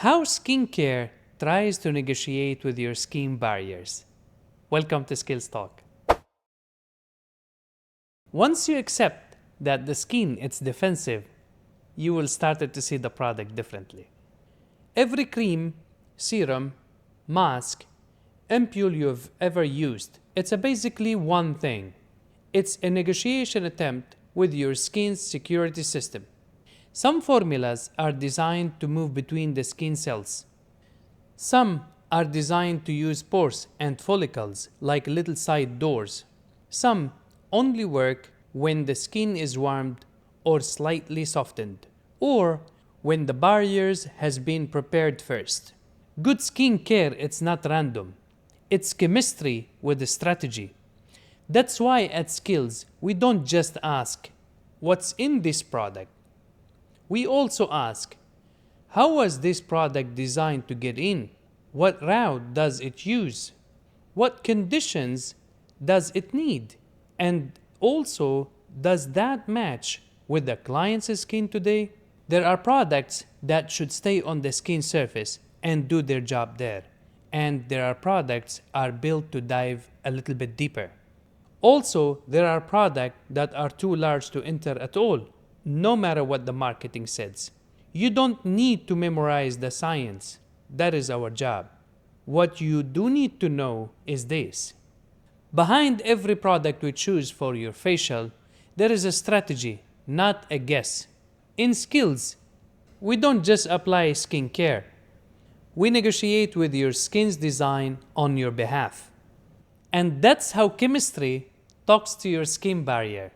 How skincare tries to negotiate with your skin barriers. Welcome to Skills Talk. Once you accept that the skin is defensive, you will start to see the product differently. Every cream, serum, mask, ampule you've ever used, it's basically one thing. It's a negotiation attempt with your skin's security system. Some formulas are designed to move between the skin cells. Some are designed to use pores and follicles like little side doors. Some only work when the skin is warmed or slightly softened, or when the barriers has been prepared first. Good skin care, it's not random. It's chemistry with a strategy. That's why at Skills, we don't just ask, what's in this product? We also ask, how was this product designed to get in? What route does it use? What conditions does it need? And also, does that match with the client's skin today? There are products that should stay on the skin surface and do their job there. And there are products are built to dive a little bit deeper. Also, there are products that are too large to enter at all, no matter what the marketing says. You don't need to memorize the science. That is our job. What you do need to know is this. Behind every product we choose for your facial, there is a strategy, not a guess. In Skills, we don't just apply skincare. We negotiate with your skin's design on your behalf. And that's how chemistry talks to your skin barrier.